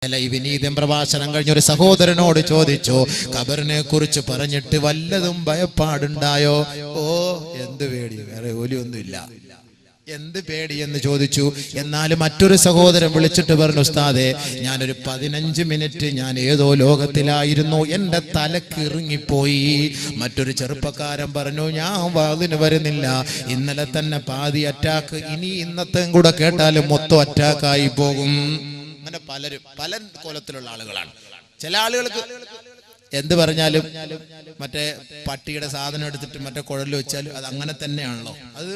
വിനീതം പ്രഭാഷണം കഴിഞ്ഞ ഒരു സഹോദരനോട് ചോദിച്ചു, ഖബറിനെ കുറിച്ച് പറഞ്ഞിട്ട് വല്ലതും ഭയപ്പാടുണ്ടായോ? ഓ, എന്ത് പേടി, വേറെ ജോലിയൊന്നുമില്ല, എന്ത് പേടി എന്ന് ചോദിച്ചു. എന്നാൽ മറ്റൊരു സഹോദരൻ വിളിച്ചിട്ട് പറഞ്ഞു, ഉസ്താദേ, ഞാനൊരു 15 മിനിറ്റ് ഞാൻ ഏതോ ലോകത്തിലായിരുന്നു, എൻ്റെ തലക്ക് ഇറങ്ങിപ്പോയി. മറ്റൊരു ചെറുപ്പക്കാരൻ പറഞ്ഞു, ഞാൻ വാതിന് വരുന്നില്ല, ഇന്നലെ തന്നെ പാതി അറ്റാക്ക്, ഇനി ഇന്നത്തെ കൂടെ കേട്ടാലും മൊത്തം അറ്റാക്കായി പോകും. അങ്ങനെ പലരും പല കോലത്തിലുള്ള ആളുകളാണ്. ചില ആളുകൾക്ക് എന്ത് പറഞ്ഞാലും മറ്റേ പട്ടിയുടെ സാധനം എടുത്തിട്ട് മറ്റേ കുഴലിൽ വെച്ചാൽ അത് അങ്ങനെ തന്നെയാണല്ലോ,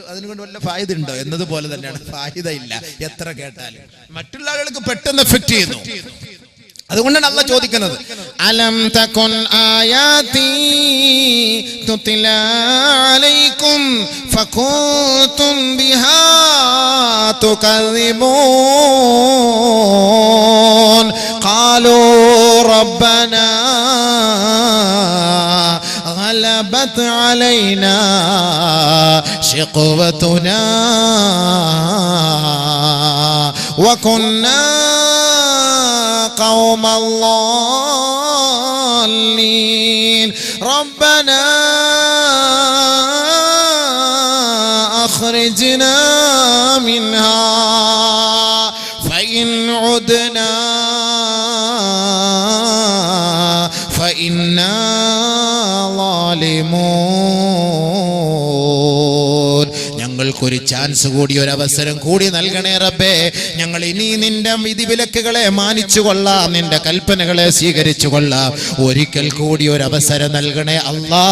അതിനുകൊണ്ട് വല്ല ഫായിദ ഉണ്ടോ എന്നതുപോലെ തന്നെയാണ്, ഫായിദ ഇല്ല എത്ര കേട്ടാലും. മറ്റുള്ള ആളുകൾക്ക് പെട്ടെന്ന് എഫക്ട് ചെയ്യുന്നു. അതുകൊണ്ടാണ് അല്ലാഹ് ചോദിക്കുന്നത്, അലം തകുൻ ആയാതി തുത്ലാ അലൈക്കും ഫകുതും ബിഹാ തുകദിബൂൻ ഖാലൂ റബ്ബനാ غلبت علينا شقوتنا وكنا قوم الضالين ربنا أخرجنا منها فإن عدنا فإنا ظالمون. ഞങ്ങൾക്കൊരു ചാൻസ് കൂടി, ഒരു അവസരം കൂടി നൽകണേ റബ്ബേ. ഞങ്ങൾ ഇനി നിന്റെ വിധിവിലക്കുകളെ മാനിച്ചു കൊള്ളാം, നിന്റെ കൽപ്പനകളെ സ്വീകരിച്ചു കൊള്ളാം. ഒരിക്കൽ കൂടി ഒരു അവസരം നൽകണേ അല്ലാ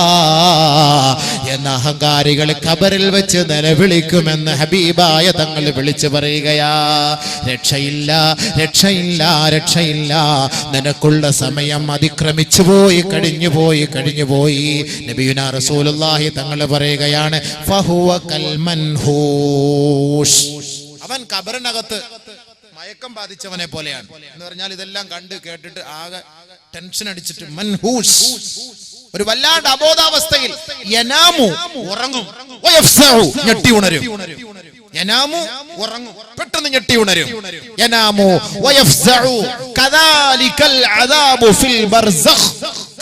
എന്ന അഹങ്കാരികൾ ഖബറിൽ വെച്ച് നിലവിളിക്കുമെന്ന് ഹബീബായ തങ്ങൾ വിളിച്ചു പറയുകയാ. രക്ഷയില്ല, രക്ഷയില്ല, രക്ഷയില്ല, നിനക്കുള്ള സമയം അതിക്രമിച്ചു പോയി, കഴിഞ്ഞുപോയി. നബിയുനാ റസൂലുള്ളാഹി തങ്ങൾ പറയുകയാണ്, ഫഹുവ കൽ മൻഹൂഷ്, അവൻ ഖബറിനകത്ത് മയക്കം ബാധിച്ചവനെ പോലെയാണ് എന്ന് പറഞ്ഞാൽ ഇതെല്ലാം കണ്ട് കേട്ടിട്ട് ആകെ ടെൻഷൻ അടിച്ചിട്ട് മൻഹൂഷ്, ഒരു വല്ലാണ്ട് അബോധാവസ്ഥയിൽ, യനാമു ഉറങ്ങും, വയഫ്സഉ ഞെട്ടി ഉണരും, യനാമു ഉറങ്ങും, പെട്ടെന്ന് ഞെട്ടി ഉണരും, യനാമു വയഫ്സഉ കദാലികൽ അദാബു ഫിൽ ബർസഖ്.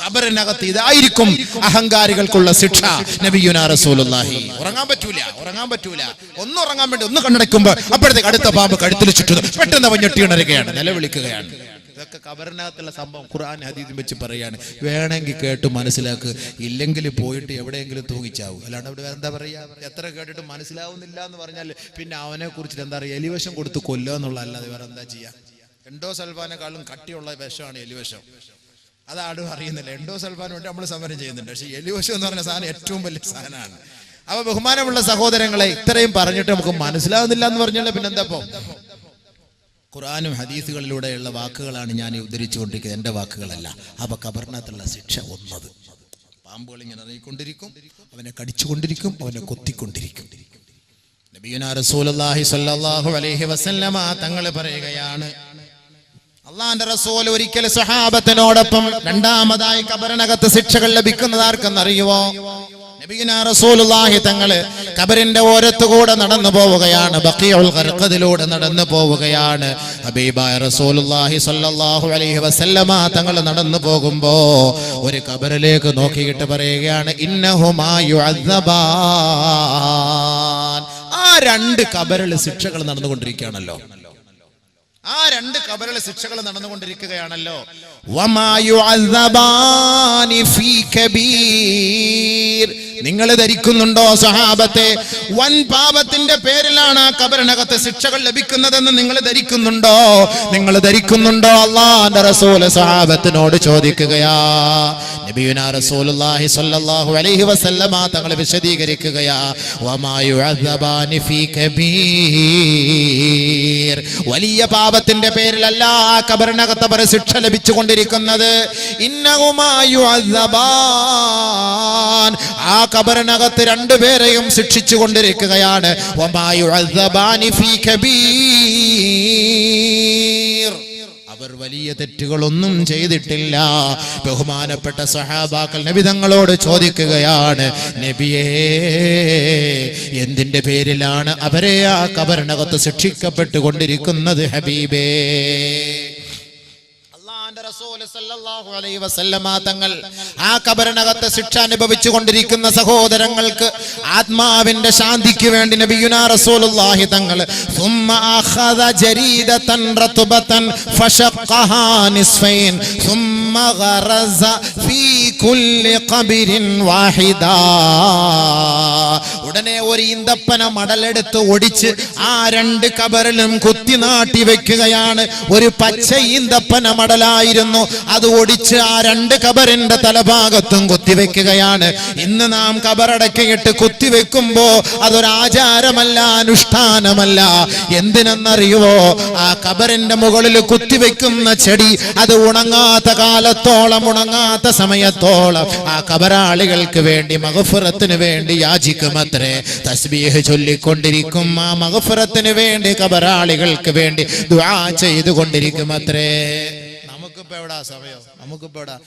ഖബറിനകത്ത് ഇതായിരിക്കും അഹങ്കാരികൾക്കുള്ള ശിക്ഷ. നബിയുനാ റസൂലുള്ളാഹി ഉറങ്ങാൻ പറ്റൂല, ഒന്ന് ഉറങ്ങാൻ വേണ്ടി ഒന്ന് കണ്ണടയ്ക്കുമ്പോൾ അപ്പോഴത്തേക്ക് അടുത്ത പാമ്പ് കഴുത്തിൽ ചുറ്റുന്നു, പെട്ടെന്ന് അവൻ ഞെട്ടി ഉണരുകയാണ്, നിലവിളിക്കുകയാണ്. ഇതൊക്കെ ഖബറിനകത്തുള്ള സംഭവം ഖുർആൻ ഹദീസും വെച്ച് പറയാണ്. വേണമെങ്കിൽ കേട്ട് മനസ്സിലാക്ക്, ഇല്ലെങ്കിൽ പോയിട്ട് എവിടെയെങ്കിലും തൂങ്ങിച്ചാവും. അല്ലാണ്ട് അവിടെ എന്താ പറയാ, എത്ര കേട്ടിട്ട് മനസ്സിലാവുന്നില്ല എന്ന് പറഞ്ഞാൽ പിന്നെ അവനെ കുറിച്ചിട്ട് എന്താ പറയുക, എലിവിഷം കൊടുത്ത് കൊല്ലുക എന്നുള്ള, അല്ലാതെ വേറെ എന്താ ചെയ്യാ. എൻഡോസൾഫാനേക്കാളും കട്ടിയുള്ള വിഷമാണ് എലിവിഷം. അതാടും അറിയുന്നില്ല. എൻഡോസൾഫാൻ വേണ്ടി നമ്മൾ സമരം ചെയ്യുന്നുണ്ട്, പക്ഷേ എലിവിഷം എന്ന് പറഞ്ഞ സാധനം ഏറ്റവും വലിയ സാധനമാണ്. അപ്പൊ ബഹുമാനമുള്ള സഹോദരങ്ങളെ, ഇത്രയും പറഞ്ഞിട്ട് നമുക്ക് മനസ്സിലാവുന്നില്ല എന്ന് പറഞ്ഞാൽ പിന്നെന്താ? ഖുർആനും ഹദീസുകളിലൂടെയുള്ള വാക്കുകളാണ് ഞാൻ ഉദ്ധരിച്ചുകൊണ്ടിരിക്കുന്നത്, എൻ്റെ വാക്കുകളല്ല. അപ്പൊ ഖബറിനകത്തുള്ള ശിക്ഷ ഒന്നത്, പാമ്പുകൾ ഇങ്ങനെ ഇറങ്ങിക്കൊണ്ടിരിക്കും, അവനെ കടിച്ചുകൊണ്ടിരിക്കും, അവനെ കൊത്തിക്കൊണ്ടിരിക്കും. നബിയുനാ റസൂലുള്ളാഹി സ്വല്ലല്ലാഹു അലൈഹി വസല്ലമ തങ്ങൾ പറയുകയാണ്, അള്ളാന്റെ റസൂൽ ഒരിക്കൽ സ്വഹാബത്തിനോടൊപ്പം രണ്ടാമതായി ഖബറിനകത്ത് ശിക്ഷകൾ ലഭിക്കുന്നത് ആർക്കെന്നറിയുവോ? നബിയുനാ റസൂലുള്ളാഹി തങ്ങൾ ഖബറിന്റെ ഓരത്തുകൂടെ നടന്നു പോവുകയാണ്, ബഖീഉൽ ഖർഖദിലൂടെ നടന്നു പോവുകയാണ്. ഹബീബായ റസൂലുള്ളാഹി സ്വല്ലല്ലാഹു അലൈഹി വസല്ലമ തങ്ങൾ നടന്നു പോകുമ്പോ ഒരു ഖബറിലേക്ക് നോക്കിയിട്ട് പറയുകയാണ്, ഇന്നഹുമാ യുഅദ്ദബാൻ. ആ രണ്ട് ഖബറിലെ ശിക്ഷകൾ നടന്നുകൊണ്ടിരിക്കുകയാണല്ലോ, ആ രണ്ട് ഖബറിലെ ശിക്ഷകൾ നടന്നുകൊണ്ടിരിക്കുകയാണല്ലോ. വമാ യുഅദ്ദബാനി ഫീ കബീർ. നിങ്ങൾ ധരിക്കുന്നുണ്ടോ സഹാബത്തെ, വൻ പാപത്തിന്റെ പേരിലാണ് ആ ഖബറിനകത്ത് ശിക്ഷകൾ ലഭിക്കുന്നതെന്ന് നിങ്ങൾ ധരിക്കുന്നുണ്ടോ? അല്ലാഹുവിന്റെ റസൂൽ സഹാബത്തിനോട് ചോദിക്കുകയാ. നബിയുനാ റസൂലുള്ളാഹി സ്വല്ലല്ലാഹു അലൈഹി വസല്ലമ തങ്ങൾ വിശദീകരിക്കുകയാ, വമാ യുഅദ്ദബാനി ഫീ കബീർ. വലിയ പാപത്തിന്റെ പേരിലല്ല ആ ഖബറിനകത്ത് അവർ ശിക്ഷ ലഭിച്ചുകൊണ്ടിരിക്കുന്നത്. ഇന്നഹുമാ യുഅദ്ദബാൻ, ആ ഖബറിനകത്ത് രണ്ടുപേരെയും ശിക്ഷിച്ചു കൊണ്ടിരിക്കുകയാണ്. വമാ യുഅദ്ദബാനി ഫീ കബീർ, അവർ വലിയ തെറ്റുകളൊന്നും ചെയ്തിട്ടില്ല. ബഹുമാനപ്പെട്ട സഹാബാക്കൾ നബി തങ്ങളോട് ചോദിക്കുകയാണ്, നബിയേ, എന്തിന്റെ പേരിലാണ് അവരെ ആ ഖബറിനകത്ത് ശിക്ഷിക്കപ്പെട്ടുകൊണ്ടിരിക്കുന്നത് ഹബീബേ? അള്ളാന്റെ റസൂൽ സല്ലല്ലാഹു അലൈഹി വസല്ലമ തങ്ങൾ ആ ഖബറിനകത്ത് ശിക്ഷ അനുഭവിച്ചു കൊണ്ടിരിക്കുന്ന സഹോദരങ്ങൾക്ക് ആത്മാവിന്റെ ശാന്തിക്ക് വേണ്ടി നബിയുനാ റസൂലുള്ളാഹി തങ്ങൾ ثم اخذ جريدة رطبة فشقها نصفين ثم غرز في كل قبر واحدا ഉടനെ ഒരു ഈന്തപ്പന മടലെടുത്ത് ഒടിച്ച് ആ രണ്ട് ഖബറിലും കുത്തി നാട്ടി വെക്കുകയാണ്. ഒരു പച്ച ഈന്തപ്പന മടലായിരുന്നു, അത് ഒടിച്ച് ആ രണ്ട് ഖബറിന്റെ തലഭാഗത്തും കുത്തിവെക്കുകയാണ്. ഇന്ന് നാം ഖബറടക്കിയിട്ട് കുത്തിവെക്കുമ്പോ അതൊരു ആചാരമല്ല, അനുഷ്ഠാനമല്ല. എന്തിനെന്നറിയുവോ? ആ ഖബറിന്റെ മുകളിൽ കുത്തിവെക്കുന്ന ചെടി അത് ഉണങ്ങാത്ത കാലത്തോളം, ഉണങ്ങാത്ത സമയത്തോളം ആ ഖബറാളികൾക്ക് വേണ്ടി മഗ്ഫിറത്തിന് വേണ്ടി യാചിക്കുമത്രേ. തസ്ബീഹ് ചൊല്ലിക്കൊണ്ടിരിക്കും. ആ മഗ്ഫിറത്തിന് വേണ്ടി ഖബറാളികൾക്ക് വേണ്ടി ദുആ ചെയ്തുകൊണ്ടിരിക്കുമത്രേ. നമുക്കിപ്പോ എവിടാ സമയം? നമുക്കിപ്പോ എവിടാ?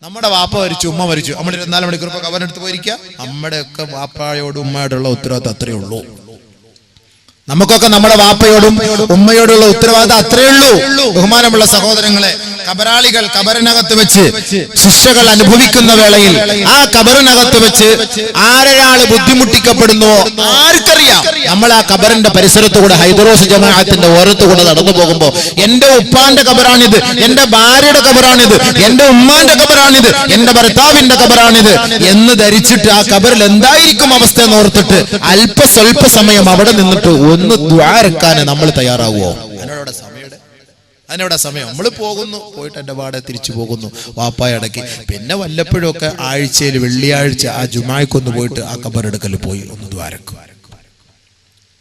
നമ്മുടെ വാപ്പ മരിച്ചു, ഉമ്മ മരിച്ചു, നമ്മൾ 24 മണിക്കൂർ ഖബറിനടുത്ത് പോയിരിക്കുക. നമ്മുടെയൊക്കെ വാപ്പായോടും ഉമ്മയോടുള്ള ഉത്തരവാദിത്തം അത്രയേ ഉള്ളൂ. നമുക്കൊക്കെ നമ്മുടെ വാപ്പയോടും ഉമ്മയോടുള്ള ഉത്തരവാദിത്തം അത്രയേ ഉള്ളൂ. ബഹുമാനമുള്ള സഹോദരങ്ങളെ, ഖബറാളികൾ ഖബറിനകത്ത് വെച്ച് ശിക്ഷകൾ അനുഭവിക്കുന്ന വേളയിൽ ആ ഖബറിനകത്ത് വെച്ച് ആരൊരാള് ബുദ്ധിമുട്ടിക്കപ്പെടുന്നുവോ ആർക്കറിയാം? നമ്മൾ ആ ഖബറിന്റെ പരിസരത്തുകൂടെ ഹൈദറോസ് ജമാഅത്തിന്റെ ഓരത്തുകൂടെ നടന്നു പോകുമ്പോ എന്റെ ഉപ്പാന്റെ ഖബറാണിത്, എന്റെ ഭാര്യയുടെ ഖബറാണിത്, എന്റെ ഉമ്മാന്റെ ഖബറാണിത്, എന്റെ ഭർത്താവിന്റെ ഖബറാണിത് എന്ന് ധരിച്ചിട്ട് ആ ഖബറിൽ എന്തായിരിക്കും അവസ്ഥ എന്നോർത്തിട്ട് സ്വൽപ്പ സമയം അവിടെ നിന്നിട്ട് ഒന്ന് ദുആ ഇറക്കാൻ നമ്മൾ തയ്യാറാവുമോ? അതിനവിടെ സമയം. നമ്മൾ പോകുന്നു, പോയിട്ട് എൻ്റെ പാടെ തിരിച്ചു പോകുന്നു, വാപ്പായടക്കി. പിന്നെ വല്ലപ്പോഴും ഒക്കെ ആഴ്ചയിൽ വെള്ളിയാഴ്ച ആ ജുമായ്ക്കൊന്ന് പോയിട്ട് ആ ഖബറെടുക്കൽ പോയി ഒന്ന് ദ്വാരക്കും.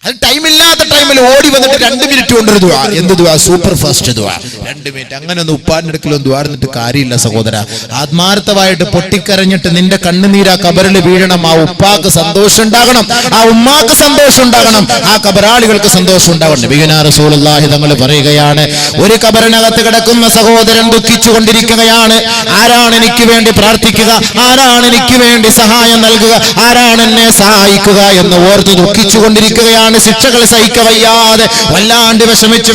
അത് ടൈമില്ലാത്ത ടൈമിൽ ഓടി വന്നിട്ട് 2 മിനിറ്റ് കൊണ്ടൊരു ദുആ. എന്ത് ദുആ? സൂപ്പർ ഫാസ്റ്റ് ദുആ. 2 മിനിറ്റ്. അങ്ങനെ ഒന്നും ഉപ്പാന്റെ അടുക്കലൊന്നും ദ്വാരന്നിട്ട് കാര്യമില്ല സഹോദര. ആത്മാർത്ഥമായിട്ട് പൊട്ടിക്കരഞ്ഞിട്ട് നിന്റെ കണ്ണുനീരാ ഖബറിൽ വീഴണം. ആ ഉപ്പാക്ക് സന്തോഷം ഉണ്ടാകണം, ആ ഉമ്മാക്ക് സന്തോഷം ഉണ്ടാകണം, ആ ഖബറാളികൾക്ക് സന്തോഷം ഉണ്ടാകണം. നബിയുനാ റസൂലുള്ളാഹി തങ്ങൾ പറയുകയാണ്, ഒരു ഖബറിനകത്ത് കിടക്കുന്ന സഹോദരൻ ദുഃഖിച്ചു കൊണ്ടിരിക്കുകയാണ്. ആരാണ് എനിക്ക് വേണ്ടി പ്രാർത്ഥിക്കുക? ആരാണ് എനിക്ക് വേണ്ടി സഹായം നൽകുക? ആരാണ് എന്നെ സഹായിക്കുക എന്ന് ഓർത്ത് ദുഃഖിച്ചു കൊണ്ടിരിക്കുകയാണ്. ശിക്ഷകൾ സഹിക്കവയ്യാതെ വല്ലാണ്ട് വിഷമിച്ച്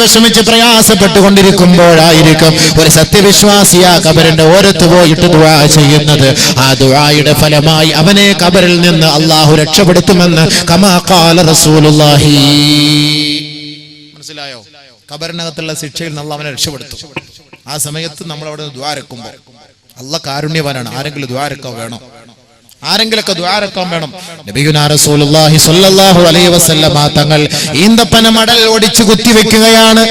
പ്രയാസപ്പെട്ടുകൊണ്ടിരിക്കുമ്പോഴായിരിക്കും ഒരു സത്യവിശ്വാസി ആ ഖബറിന്റെ ഓരത്ത് പോയിട്ട് ദുആ ചെയ്യുന്നത്. ആ ദുആയുടെ ഫലമായി അവനെ ഖബറിൽ നിന്ന് അല്ലാഹു രക്ഷപ്പെടുത്തുമെന്ന് കമാ ഖാല റസൂലുള്ളാഹി. മനസ്സിലായോ? ഖബറിനകത്തുള്ള ശിക്ഷയിൽ നിന്ന് അല്ലാഹു അവനെ രക്ഷപ്പെടുത്തും. ആ സമയത്ത് നമ്മൾ അവിടെ ദുആ ഇറക്കുമ്പോൾ അല്ലാഹു കാരുണ്യവാനാണ്. ആരെങ്കിലും ദുആ ഇറക്കാൻ വേണം, ആരെങ്കിലൊക്കെ ദുആ ഇറക്കാൻ വേണം. നബിയുനാ റസൂലുള്ളാഹി സ്വല്ലല്ലാഹു അലൈഹി വസല്ലമ തങ്ങൾ ഈന്തപ്പന മടൽ ഒടിച്ചു കുത്തിവെക്കുകയാണ്.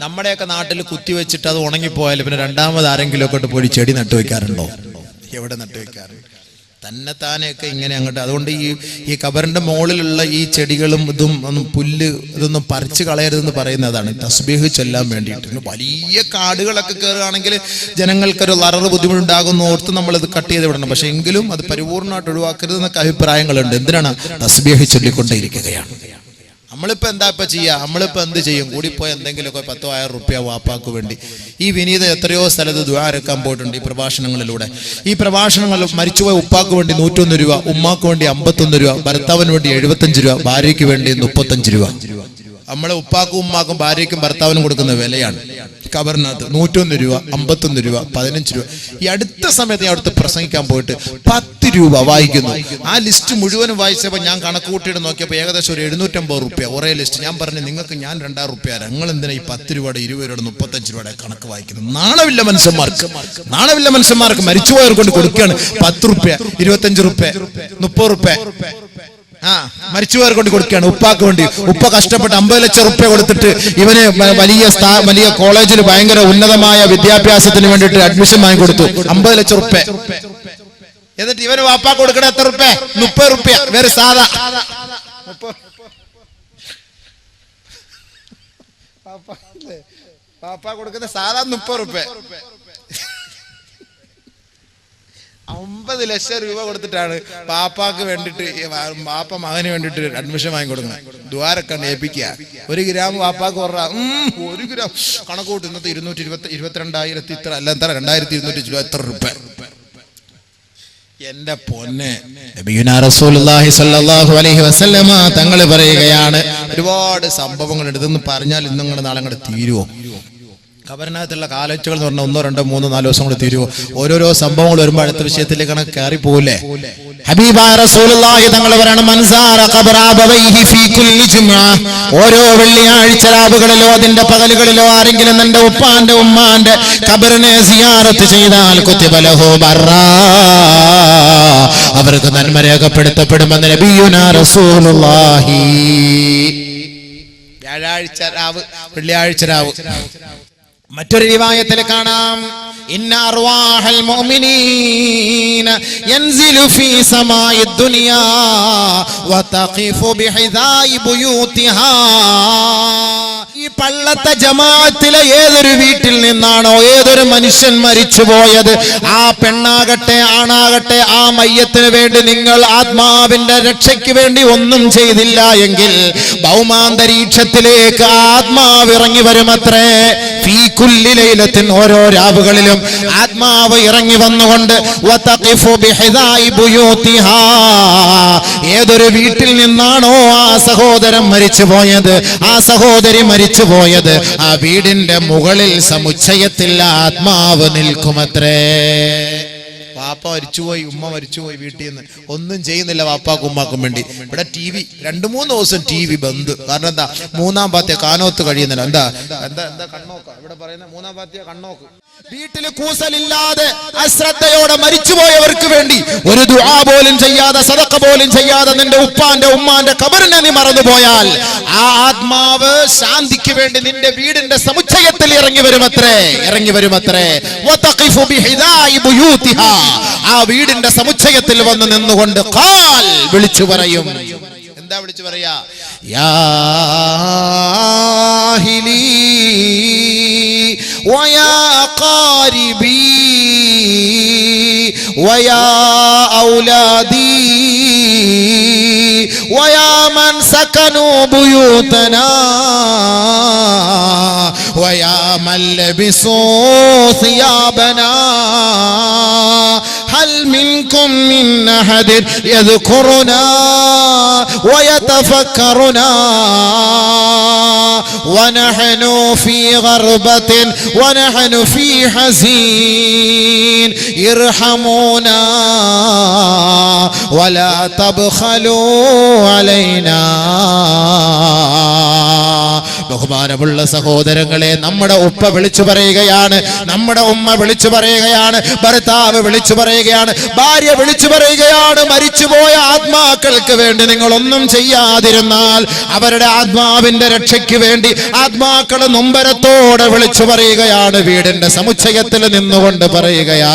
നമ്മുടെയൊക്കെ നാട്ടിൽ കുത്തിവെച്ചിട്ട് അത് ഉണങ്ങിപ്പോയാൽ പിന്നെ രണ്ടാമത് ആരെങ്കിലും ഒക്കെ പോയി ചെടി നട്ടുവെക്കാറുണ്ടോ? എവിടെ നട്ടുവെക്കാറുണ്ട്? തന്നെത്താനെയൊക്കെ ഇങ്ങനെ അങ്ങോട്ട്. അതുകൊണ്ട് ഈ ഖബറിന്റെ മുകളിലുള്ള ഈ ചെടികളും ഇതും ഒന്നും പുല്ല് ഇതൊന്നും പറിച്ചു കളയരുതെന്ന് പറയുന്നതാണ്, തസ്ബീഹ് ചൊല്ലാൻ വേണ്ടിയിട്ട്. വലിയ കാടുകളൊക്കെ കയറുകയാണെങ്കിൽ ജനങ്ങൾക്കൊരു ലററ് ബുദ്ധിമുട്ടുണ്ടാകുന്ന ഓർത്ത് നമ്മളിത് കട്ട് ചെയ്ത് വിടണം. പക്ഷെ എങ്കിലും അത് പരിപൂർണമായിട്ട് ഒഴിവാക്കരുതെന്നൊക്കെ അഭിപ്രായങ്ങളുണ്ട്. എന്തിനാണ്? തസ്ബീഹ് ചൊല്ലിക്കൊണ്ടേയിരിക്കുകയാണ്. നമ്മളിപ്പോൾ എന്താ ഇപ്പം ചെയ്യുക? നമ്മളിപ്പോൾ എന്ത് ചെയ്യും? കൂടിപ്പോയ എന്തെങ്കിലുമൊക്കെ 10,000 റുപ്യ വാപ്പാക്ക് വേണ്ടി. ഈ വിനീത എത്രയോ സ്ഥലത്ത് ദുആ ഇറക്കാൻ പോയിട്ടുണ്ട് ഈ പ്രഭാഷണങ്ങളിലൂടെ. ഈ പ്രഭാഷണങ്ങൾ മരിച്ചുപോയ ഉപ്പാക്ക് വേണ്ടി 101 രൂപ, ഉമ്മാക്ക് വേണ്ടി 51 രൂപ, ഭർത്താവിന് വേണ്ടി 75 രൂപ, ഭാര്യയ്ക്ക് വേണ്ടി 35 രൂപ. നമ്മളെ ഉപ്പാക്കും ഉമ്മാക്കും ഭാര്യയ്ക്കും ഭർത്താവിനും കൊടുക്കുന്ന വിലയാണ് ഖബറിനകത്ത്. 101 രൂപ, 51 രൂപ, 15 രൂപ. ഈ അടുത്ത സമയത്ത് ഞാൻ അടുത്ത് പ്രസംഗിക്കാൻ പോയിട്ട് 10 രൂപ വായിക്കുന്നു. ആ ലിസ്റ്റ് മുഴുവനും വായിച്ചപ്പോൾ ഞാൻ കണക്ക് കൂട്ടിയിട്ട് നോക്കിയപ്പോൾ ഏകദേശം ഒരു 750 റുപ്യ ഒരേ ലിസ്റ്റ്. ഞാൻ പറഞ്ഞു, നിങ്ങൾക്ക് ഞാൻ 2,000 റുപ്യ, നിങ്ങൾ എന്തിനാ ഈ 10 രൂപയുടെ 20 രൂപയുടെ 35 രൂപയുടെ കണക്ക് വായിക്കുന്നത്? നാണമില്ല മനുഷ്യന്മാർക്ക്, നാണമില്ല മനുഷ്യന്മാർക്ക്. മരിച്ചുപോയവർ കൊണ്ട് കൊടുക്കുകയാണ് 10 റുപ്യ, 25 റുപ്യ, 30 റുപ്യ. മരിച്ചുപോയവർ കൊണ്ട് കൊടുക്കുകയാണ് ഉപ്പാക്ക് വേണ്ടി. ഉപ്പ കഷ്ടപ്പെട്ട് 50 ലക്ഷം റുപ്യ കൊടുത്തിട്ട് ഇവന് വലിയ കോളേജിൽ ഭയങ്കര ഉന്നതമായ വിദ്യാഭ്യാസത്തിന് വേണ്ടിയിട്ട് അഡ്മിഷൻ വാങ്ങിക്കൊടുത്തു. 50 ലക്ഷം റുപ്യ. എന്നിട്ട് ഇവന് വാപ്പാ കൊടുക്കണ എത്ര റുപ്യ? 30 റുപ്യ. വേറെ സാധാ വാപ്പാ കൊടുക്കുന്ന സാധാ 30 റുപ്യ. 50 ലക്ഷം രൂപ കൊടുത്തിട്ടാണ് പാപ്പാക്ക് വേണ്ടിട്ട്, പാപ്പ മകന് വേണ്ടിട്ട് അഡ്മിഷൻ വാങ്ങിക്കൊടുക്കുന്നത്. ദ്വാരൊക്കെ ഏൽപ്പിക്കുക. 1 ഗ്രാം വാപ്പാക്ക് പറഞ്ഞ 1 ഗ്രാം കണക്ക് കൂട്ടി. ഇന്നത്തെ 22,000 ഇത്ര അല്ല, എന്താ 2,220 എത്ര റുപ്യ? എന്റെ പൊന്നെ, നബിയുനാ റസൂലുള്ളാഹി സ്വല്ലല്ലാഹു അലൈഹി വസല്ലമ തങ്ങൾ പറയുകയാണ്, ഒരുപാട് സംഭവങ്ങൾ ഇതൊന്നും പറഞ്ഞാൽ ഇന്നങ്ങനെ നാളെ അങ്ങോട്ട് തീരുവോ? ഖബറിനകത്തുള്ള കാലച്ചുകൾ എന്ന് പറഞ്ഞാൽ 1, 2, 3, 4 ദിവസം കൂടി തീരുവോ? ഓരോരോ സംഭവങ്ങൾ വരുമ്പോൾ അടുത്ത വിഷയത്തിലേക്ക് കയറി പോവില്ലേ? ഹബീബായ റസൂലുള്ളാഹി തങ്ങൾ പറയണം, മൻസാറ ഖബറ അബവൈഹി ഫീ കുല്ലി ജുമുഅ, ഓരോ വെള്ളിയാഴ്ച രാവുകളിലോ അതിന്റെ പകലുകളിലോ ആരെങ്കിലും തന്റെ ഉപ്പാന്റെ ഉമ്മാന്റെ ഖബറിനെ സിയാറത്ത് ചെയ്താൽ കുതിബ ലഹു ബർറാ, അവർക്ക് നന്മ രേഖപ്പെടുത്തപ്പെടുമെന്ന് നബിയുനാ റസൂലുള്ളാഹി. വ്യാഴാഴ്ച രാവ്, വെള്ളിയാഴ്ച രാവ്. മറ്റൊരു റിവായത്തിൽ കാണാം, ഇന്ന അർവാഹൽ മുഅ്മിനീന യൻസിലു ഫീ സമാഇ ദുനിയാ വതഖിഫു ബിഹിദായി ബുയൂതിഹാ. ഈ പള്ളത്തെ ജമാഅത്തിലെ ഏതൊരു വീട്ടിൽ നിന്നാണോ ഏതൊരു മനുഷ്യൻ മരിച്ചു പോയത്, ആ പെണ്ണാകട്ടെ ആണാകട്ടെ, ആ മയ്യത്തിന് വേണ്ടി നിങ്ങൾ ആത്മാവിന്റെ രക്ഷയ്ക്ക് വേണ്ടി ഒന്നും ചെയ്തില്ല എങ്കിൽ ഭൗമാന്തരീക്ഷത്തിലേക്ക് ആത്മാവ് ഇറങ്ങി വരുമത്രേ. ഫീ കുല്ലി ലൈലത്തിൻ, ഓരോ രാവുകളിലും ആത്മാവ് ഇറങ്ങി വന്നുകൊണ്ട് വതഖിഫു ബിഹിദായി ബുയൂതിഹാ, ഏതൊരു വീട്ടിൽ നിന്നാണോ ആ സഹോദരൻ മരിച്ചു പോയത്, ആ സഹോദരി മരിച്ചു പോയത്, ആ വീടിന്റെ മുകളിൽ സമുച്ചയത്തിൽ ആത്മാവ് നിൽക്കുമത്രേ. വാപ്പ മരിച്ചുപോയി, ഉമ്മ മരിച്ചുപോയി, വീട്ടിൽ നിന്ന് ഒന്നും ചെയ്യുന്നില്ല വാപ്പാക്കും ഉമ്മാക്കും വേണ്ടി. ഇവിടെ TV 2-3 ദിവസം TV ബന്ദ്. കാരണം എന്താ? 3-ാം പാത്തിയ കാനോത്ത് കഴിയുന്നില്ല. എന്താ എന്താ എന്താ കണ്ണോക്ക ഇവിടെ പറയുന്ന 3-ാം പാത്തിയ കണ്ണോക്ക്. വീട്ടിൽ കൂസലില്ലാതെ അശ്രദ്ധയോടെ മരിച്ചുപോയവർക്ക് വേണ്ടി ഒരു ദുആ പോലും ചെയ്യാതെ, സദഖ പോലും ചെയ്യാതെ നിന്റെ ഉപ്പാന്റെ ഉമ്മാന്റെ ഖബറിനെ നീ മറന്നുപോയാൽ ആ ആത്മാവ് ശാന്തിക്ക് വേണ്ടി നിന്റെ വീടിന്റെ സമുച്ചയത്തിൽ ഇറങ്ങി വരുമത്രേ. വതഖിഫു ബിഹിദായി ബുയൂതിഹാ, ആ വീടിന്റെ സമുച്ചയത്തിൽ വന്ന് നിന്നുകൊണ്ട് ഖാൽ വിളിച്ചു പറയും. എന്താ വിളിച്ചു പറയാ? യാ അഹ്ലി വയാ ഖാരിബി വയാ ഔലാദി വയാ മൻ സകനു ബുയൂതനാ വയാ മൻ ലബിസു സിയാബനാ ഹൽ മിൻകും മിൻ അഹദിൻ യദ്കുറുനാ വയതഫക്കറുനാ വനഹ്നു ഫീ ഗർബത്തിൻ വനഹ്നു ഫീ ഹസീൻ ഇർഹമൂനാ വലാ തബ്ഖലൂ അലൈനാ. ബഹുമാനമുള്ള സഹോദരങ്ങളെ, നമ്മുടെ ഉപ്പ വിളിച്ചു പറയുകയാണ്, നമ്മുടെ ഉമ്മ വിളിച്ചു പറയുകയാണ്, ഭർത്താവ് വിളിച്ചു പറയുകയാണ്, ഭാര്യ വിളിച്ചു പറയുകയാണ്, മരിച്ചുപോയ ആത്മാക്കൾക്ക് വേണ്ടി നിങ്ങൾ ഒന്നും ചെയ്യാതിരുന്നാൽ അവരുടെ ആത്മാവിന്റെ രക്ഷയ്ക്ക് വേണ്ടി ആത്മാക്കൾ നൊമ്പരത്തോടെ വിളിച്ചു പറയുകയാണ്. വീടിന്റെ സമുച്ചയത്തിൽ നിന്നുകൊണ്ട് പറയുകയാ,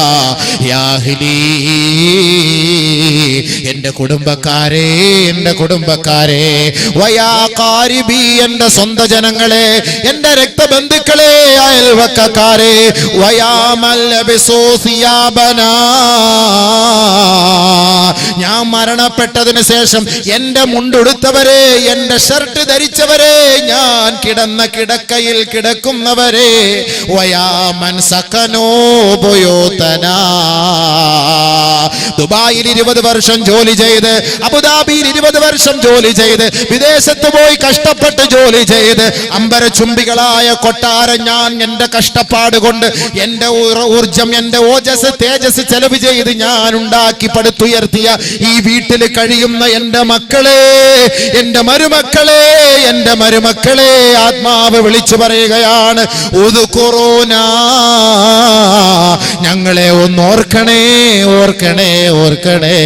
യാ അഹ്ലി, എന്റെ കുടുംബക്കാരെ, എന്റെ കുടുംബക്കാരെ, വയാ ഖാരിബി, എന്റെ സ്വന്തം ജനങ്ങളെ, എന്റെ രക്തബന്ധുക്കളെ, അയൽവക്കക്കാരെ, വയാ മൻ ലബിസു സിയാബനാ, ഞാൻ മരണപ്പെട്ടതിന് ശേഷം എന്റെ മുണ്ടുടുത്തവരെ, എന്റെ ഷർട്ട് ധരിച്ചവരെ, ഞാൻ കിടന്ന കിടക്കയിൽ കിടക്കുന്നവരെ, വയാ മൻ സകനൂ ബുയൂതനാ, ദുബായിൽ 20 വർഷം ജോലി ചെയ്ത്, അബുദാബിയിൽ 20 വർഷം ജോലി ചെയ്ത്, വിദേശത്ത് പോയി കഷ്ടപ്പെട്ട് ജോലി ചെയ്ത്, അമ്പരചുംബികളായ കൊട്ടാരം ഞാൻ എന്റെ കഷ്ടപ്പാട് കൊണ്ട്, എന്റെ ഊർജം, എന്റെ ഓജസ്, തേജസ് ചെലവ് ചെയ്ത് ഞാൻ ഉണ്ടാക്കി പടുത്തുയർത്തിയ ഈ വീട്ടിൽ കഴിയുന്ന എന്റെ മക്കളെ, എന്റെ മരുമക്കളെ, എന്റെ മരുമക്കളെ, ആത്മാവ് വിളിച്ചു പറയുകയാണ്, ഉദ്കുറൂനാ, ഞങ്ങളെ ഒന്ന് ഓർക്കണേ, ഓർക്കണേ, ഓർക്കണേ.